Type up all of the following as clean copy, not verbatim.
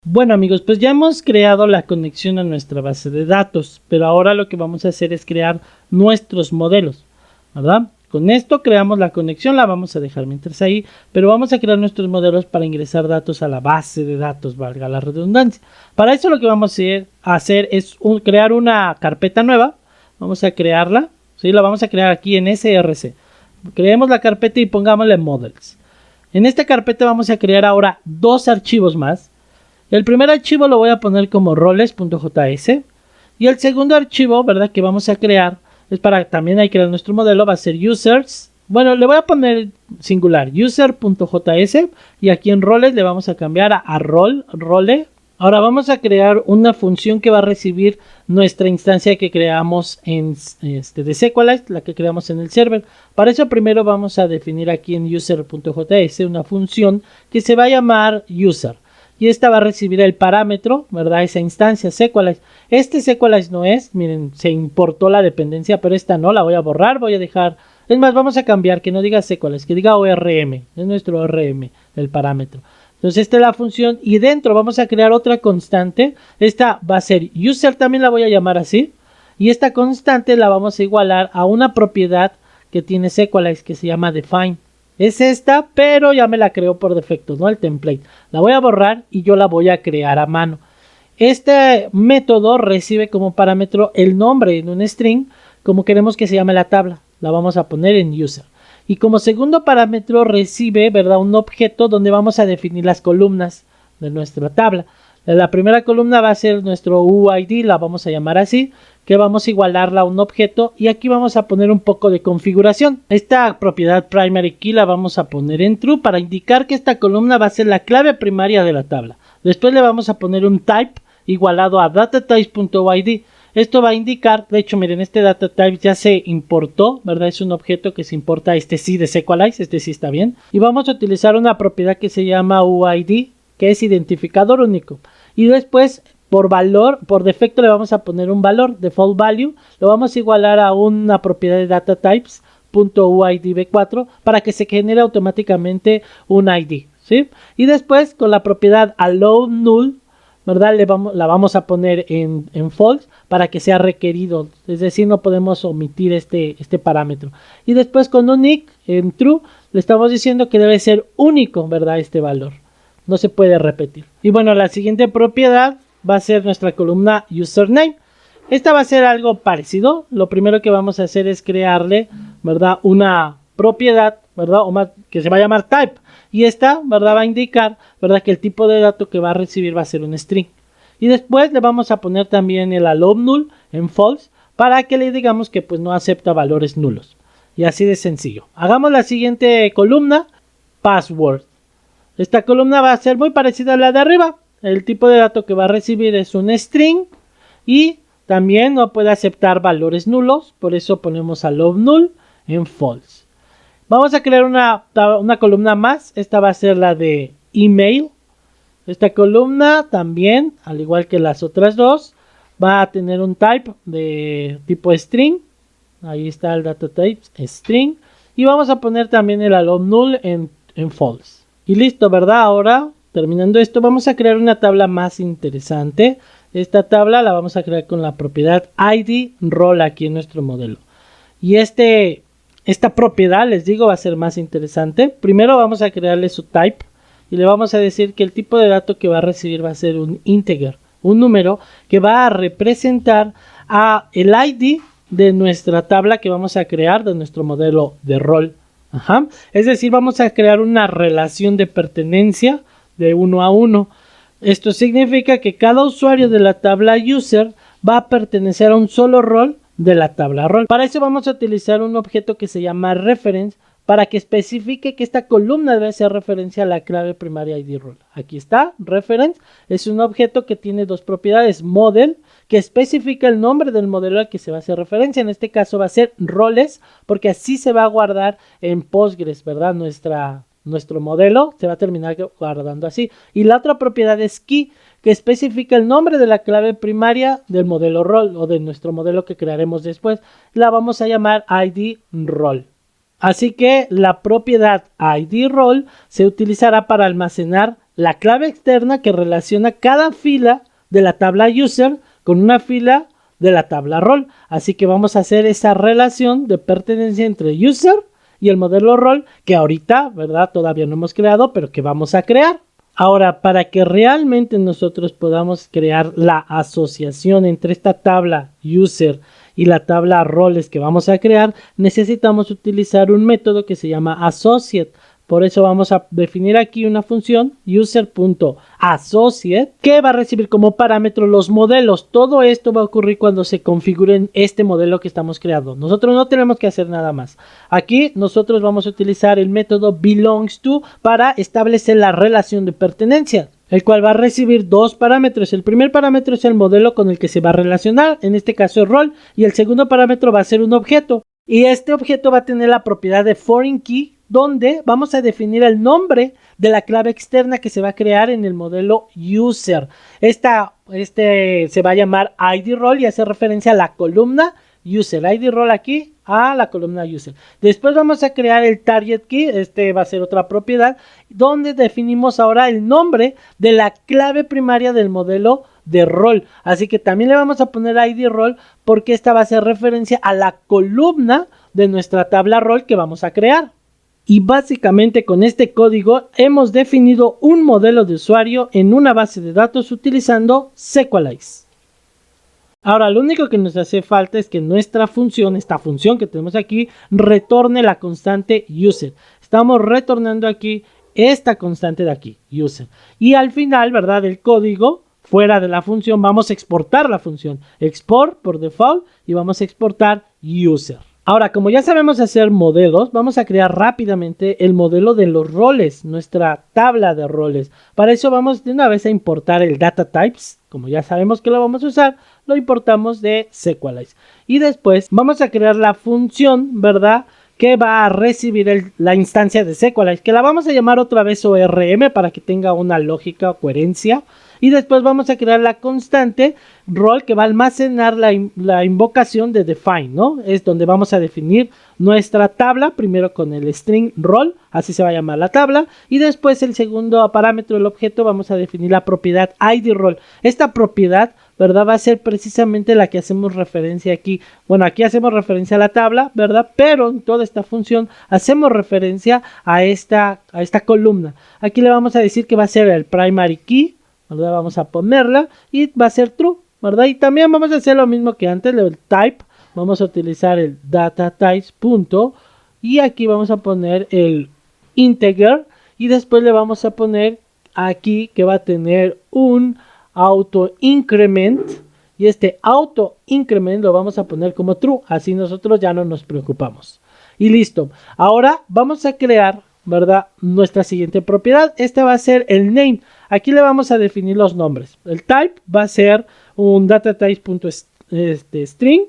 Bueno amigos, pues ya hemos creado la conexión a nuestra base de datos, pero ahora lo que vamos a hacer es crear nuestros modelos, ¿verdad? Con esto creamos la conexión, la vamos a dejar mientras ahí, pero vamos a crear nuestros modelos para ingresar datos a la base de datos, valga la redundancia. Para eso lo que vamos a hacer es crear una carpeta nueva, vamos a crearla, ¿sí? La vamos a crear aquí en src. Creemos la carpeta y pongámosle models. En esta carpeta vamos a crear ahora dos archivos más. El primer archivo lo voy a poner como roles.js y el segundo archivo, ¿verdad?, que vamos a crear es para también hay que crear nuestro modelo, va a ser users. Bueno, le voy a poner singular user.js y aquí en roles le vamos a cambiar a role. Ahora vamos a crear una función que va a recibir nuestra instancia que creamos en de SQLite, la que creamos en el server. Para eso primero vamos a definir aquí en user.js una función que se va a llamar user. Y esta va a recibir el parámetro, ¿verdad? Esa instancia SQLite. Este SQLite no es, miren, se importó la dependencia, pero esta no, la voy a borrar, voy a dejar... Es más, vamos a cambiar, que no diga SQLite, que diga ORM, es nuestro ORM, el parámetro. Entonces esta es la función y dentro vamos a crear otra constante. Esta va a ser user, también la voy a llamar así. Y esta constante la vamos a igualar a una propiedad que tiene SQLite que se llama define. Es esta, pero ya me la creó por defecto, ¿no? El template. La voy a borrar y yo la voy a crear a mano. Este método recibe como parámetro el nombre en un string, como queremos que se llame la tabla. La vamos a poner en user. Y como segundo parámetro recibe, ¿verdad?, un objeto donde vamos a definir las columnas de nuestra tabla. La primera columna va a ser nuestro UID, la vamos a llamar así, que vamos a igualarla a un objeto y aquí vamos a poner un poco de configuración. Esta propiedad primary key la vamos a poner en true para indicar que esta columna va a ser la clave primaria de la tabla. Después le vamos a poner un type igualado a datatype.id. Esto va a indicar, de hecho miren, este datatype ya se importó, ¿verdad? Es un objeto que se importa, este sí de SQLite, este sí está bien. Y vamos a utilizar una propiedad que se llama UID, que es identificador único. Y después, por valor, por defecto le vamos a poner un valor, default value, lo vamos a igualar a una propiedad de datatypes.uidv4 para que se genere automáticamente un ID, ¿sí? Y después con la propiedad allow null, ¿verdad?, la vamos a poner en false para que sea requerido, es decir, no podemos omitir este parámetro. Y después con unique en true le estamos diciendo que debe ser único, ¿verdad?, este valor. No se puede repetir. Y bueno, la siguiente propiedad va a ser nuestra columna username. Esta va a ser algo parecido. Lo primero que vamos a hacer es crearle, ¿verdad?, una propiedad, ¿verdad?, o más, que se va a llamar type. Y esta, ¿verdad?, va a indicar, ¿verdad?, que el tipo de dato que va a recibir va a ser un string. Y después le vamos a poner también el allow null en false para que le digamos que pues no acepta valores nulos. Y así de sencillo. Hagamos la siguiente columna, password. Esta columna va a ser muy parecida a la de arriba. El tipo de dato que va a recibir es un string y también no puede aceptar valores nulos. Por eso ponemos allow null en false. Vamos a crear una columna más. Esta va a ser la de email. Esta columna también, al igual que las otras dos, va a tener un type de tipo string. Ahí está el data type string. Y vamos a poner también el allow null en false. Y listo, ¿verdad? Ahora, terminando esto, vamos a crear una tabla más interesante. Esta tabla la vamos a crear con la propiedad ID role aquí en nuestro modelo. Y esta propiedad, les digo, va a ser más interesante. Primero vamos a crearle su type y le vamos a decir que el tipo de dato que va a recibir va a ser un integer, un número que va a representar el ID de nuestra tabla que vamos a crear de nuestro modelo de rol. Ajá. Es decir, vamos a crear una relación de pertenencia de 1 a 1. Esto significa que cada usuario de la tabla user va a pertenecer a un solo rol de la tabla rol. Para eso vamos a utilizar un objeto que se llama reference para que especifique que esta columna debe ser referencia a la clave primaria ID role. Aquí está, reference, es un objeto que tiene dos propiedades, model, que especifica el nombre del modelo al que se va a hacer referencia. En este caso va a ser roles, porque así se va a guardar en Postgres, ¿verdad? Nuestro modelo se va a terminar guardando así. Y la otra propiedad es key, que especifica el nombre de la clave primaria del modelo role o de nuestro modelo que crearemos después. La vamos a llamar ID role. Así que la propiedad ID role se utilizará para almacenar la clave externa que relaciona cada fila de la tabla user con una fila de la tabla rol. Así que vamos a hacer esa relación de pertenencia entre user y el modelo rol que ahorita, ¿verdad? Todavía no hemos creado, pero que vamos a crear. Ahora, para que realmente nosotros podamos crear la asociación entre esta tabla user y la tabla roles que vamos a crear, necesitamos utilizar un método que se llama associate. Por eso vamos a definir aquí una función user.associate que va a recibir como parámetro los modelos. Todo esto va a ocurrir cuando se configure este modelo que estamos creando. Nosotros no tenemos que hacer nada más. Aquí nosotros vamos a utilizar el método belongs_to para establecer la relación de pertenencia, el cual va a recibir dos parámetros. El primer parámetro es el modelo con el que se va a relacionar, en este caso el rol, y el segundo parámetro va a ser un objeto. Y este objeto va a tener la propiedad de foreign key, donde vamos a definir el nombre de la clave externa que se va a crear en el modelo user. Este se va a llamar ID role y hace referencia a la columna user. ID role aquí a la columna user. Después vamos a crear el target key, este va a ser otra propiedad, donde definimos ahora el nombre de la clave primaria del modelo de rol. Así que también le vamos a poner ID role porque esta va a hacer referencia a la columna de nuestra tabla rol que vamos a crear. Y básicamente con este código hemos definido un modelo de usuario en una base de datos utilizando Sequelize. Ahora, lo único que nos hace falta es que nuestra función, esta función que tenemos aquí, retorne la constante user. Estamos retornando aquí esta constante de aquí, user. Y al final, ¿verdad? Del código, fuera de la función, vamos a exportar la función. Export por default y vamos a exportar user. Ahora, como ya sabemos hacer modelos, vamos a crear rápidamente el modelo de los roles, nuestra tabla de roles. Para eso vamos de una vez a importar el data types. Como ya sabemos que lo vamos a usar, lo importamos de Sequelize. Y después vamos a crear la función, ¿verdad?, que va a recibir la instancia de Sequelize, que la vamos a llamar otra vez ORM para que tenga una lógica o coherencia. Y después vamos a crear la constante role que va a almacenar la invocación de define, ¿no? Es donde vamos a definir nuestra tabla, primero con el string role, así se va a llamar la tabla, y después el segundo parámetro del objeto vamos a definir la propiedad ID role. Esta propiedad, ¿verdad?, va a ser precisamente la que hacemos referencia aquí. Bueno, aquí hacemos referencia a la tabla, ¿verdad? Pero en toda esta función hacemos referencia a esta columna. Aquí le vamos a decir que va a ser el primary key, ¿verdad? Vamos a ponerla y va a ser true, ¿verdad? Y también vamos a hacer lo mismo que antes, el type. Vamos a utilizar el data types punto y aquí vamos a poner el integer y después le vamos a poner aquí que va a tener un auto increment y este auto increment lo vamos a poner como true, así nosotros ya no nos preocupamos. Y listo. Ahora vamos a crear, ¿verdad?, nuestra siguiente propiedad. Esta va a ser el name. Aquí le vamos a definir los nombres. El type va a ser un datatypes.string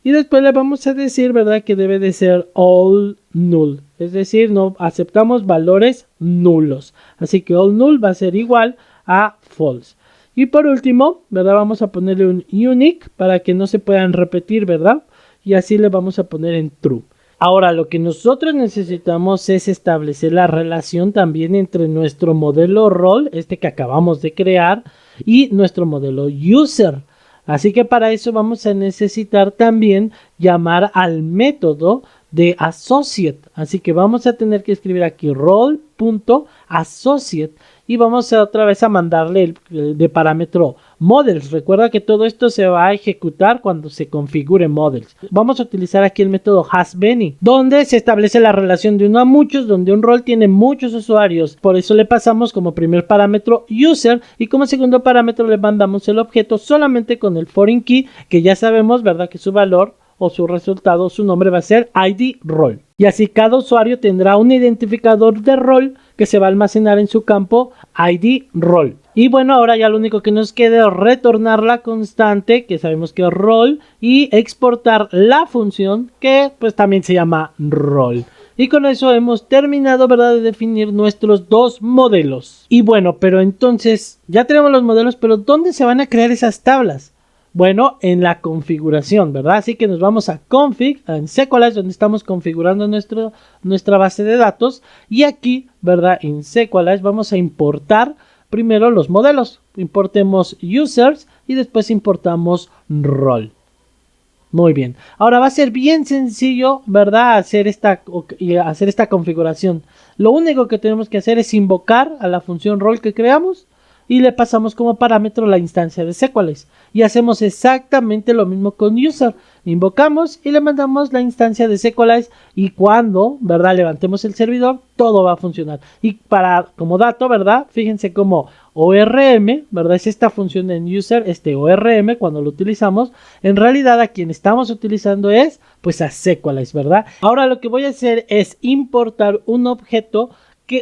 y después le vamos a decir, ¿verdad?, que debe de ser all null. Es decir, no aceptamos valores nulos. Así que all null va a ser igual a false. Y por último, ¿verdad?, vamos a ponerle un unique para que no se puedan repetir, ¿verdad? Y así le vamos a poner en true. Ahora, lo que nosotros necesitamos es establecer la relación también entre nuestro modelo role, este que acabamos de crear, y nuestro modelo user. Así que para eso vamos a necesitar también llamar al método de associate. Así que vamos a tener que escribir aquí role.associate y vamos a otra vez a mandarle el de parámetro models. Recuerda que todo esto se va a ejecutar cuando se configure models. Vamos a utilizar aquí el método hasMany, donde se establece la relación de uno a muchos, donde un rol tiene muchos usuarios. Por eso le pasamos como primer parámetro user y como segundo parámetro le mandamos el objeto solamente con el foreign key, que ya sabemos, ¿verdad?, que su valor o su resultado, su nombre va a ser ID role. Y así cada usuario tendrá un identificador de rol que se va a almacenar en su campo ID role. Y bueno, ahora ya lo único que nos queda es retornar la constante, que sabemos que es role, y exportar la función que pues también se llama role. Y con eso hemos terminado, ¿verdad?, de definir nuestros dos modelos. Y bueno, pero entonces ya tenemos los modelos, pero ¿dónde se van a crear esas tablas? Bueno, en la configuración, ¿verdad? Así que nos vamos a config, en Sequalize, donde estamos configurando nuestra base de datos. Y aquí, ¿verdad? En Sequalize vamos a importar primero los modelos. Importemos users y después importamos role. Muy bien. Ahora va a ser bien sencillo, ¿verdad? Hacer esta configuración. Lo único que tenemos que hacer es invocar a la función role que creamos y le pasamos como parámetro la instancia de Sequalize. Y hacemos exactamente lo mismo con user. Invocamos y le mandamos la instancia de Sequalize y cuando, ¿verdad? Levantemos el servidor, todo va a funcionar. Y como dato, ¿verdad? Fíjense como ORM, ¿verdad? Es esta función en user, ORM, cuando lo utilizamos, en realidad a quien estamos utilizando es, pues a Sequalize, ¿verdad? Ahora lo que voy a hacer es importar un objeto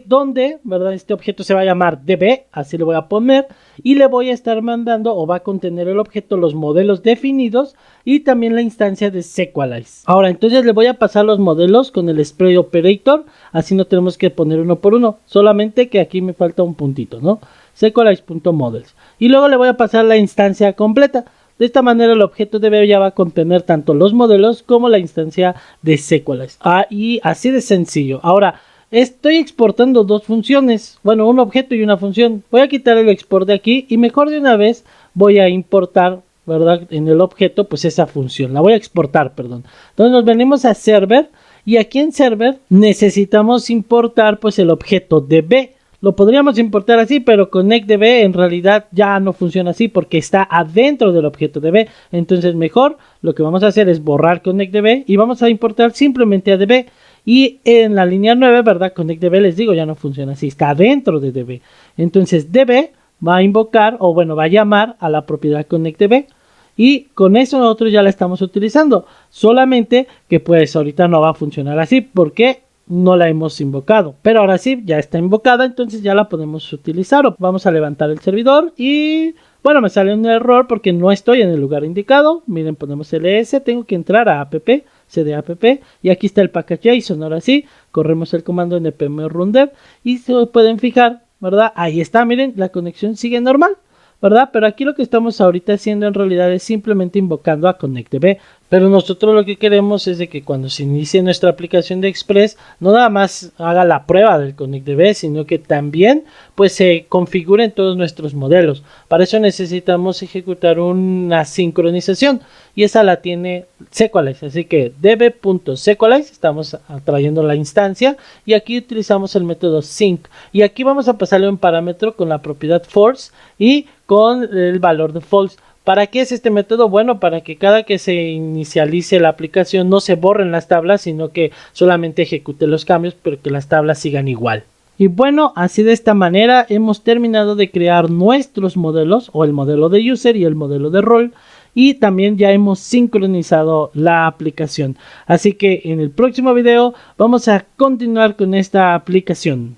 donde, ¿verdad? Este objeto se va a llamar db, así le voy a poner, y le voy a estar mandando, o va a contener el objeto, los modelos definidos y también la instancia de Sequalize. Ahora, entonces le voy a pasar los modelos con el spray operator, así no tenemos que poner uno por uno, solamente que aquí me falta un puntito, ¿no? Sequalize.models. Y luego le voy a pasar la instancia completa. De esta manera el objeto db ya va a contener tanto los modelos como la instancia de Sequalize. Y así de sencillo. Ahora, estoy exportando dos funciones, bueno, un objeto y una función. Voy a quitar el export de aquí y mejor de una vez voy a importar, ¿verdad? En el objeto, pues esa función, la voy a exportar, perdón. Entonces nos venimos a server y aquí en server necesitamos importar pues el objeto db. Lo podríamos importar así, pero ConnectDB en realidad ya no funciona así porque está adentro del objeto DB. Entonces mejor lo que vamos a hacer es borrar ConnectDB y vamos a importar simplemente a DB. Y en la línea 9, ¿verdad? ConnectDB, les digo, ya no funciona así, está dentro de DB. Entonces DB va a invocar, o bueno, va a llamar a la propiedad ConnectDB. Y con eso nosotros ya la estamos utilizando. Solamente que pues ahorita no va a funcionar así porque no la hemos invocado. Pero ahora sí, ya está invocada, entonces ya la podemos utilizar. Vamos a levantar el servidor y... bueno, me sale un error porque no estoy en el lugar indicado. Miren, ponemos ls, tengo que entrar a app, cdapp, y aquí está el package JSON. Ahora sí, corremos el comando npm rundev y se pueden fijar, ¿verdad? Ahí está, miren, la conexión sigue normal, ¿verdad? Pero aquí lo que estamos ahorita haciendo en realidad es simplemente invocando a ConnectDB. Pero nosotros lo que queremos es de que cuando se inicie nuestra aplicación de Express, no nada más haga la prueba del ConnectDB, sino que también pues se configuren todos nuestros modelos. Para eso necesitamos ejecutar una sincronización y esa la tiene Sequalize. Así que db.sequalize, estamos trayendo la instancia y aquí utilizamos el método sync. Y aquí vamos a pasarle un parámetro con la propiedad force y con el valor de false. ¿Para qué es este método? Bueno, para que cada que se inicialice la aplicación no se borren las tablas, sino que solamente ejecute los cambios, pero que las tablas sigan igual. Y bueno, así de esta manera hemos terminado de crear nuestros modelos, o el modelo de user y el modelo de role, y también ya hemos sincronizado la aplicación. Así que en el próximo video vamos a continuar con esta aplicación.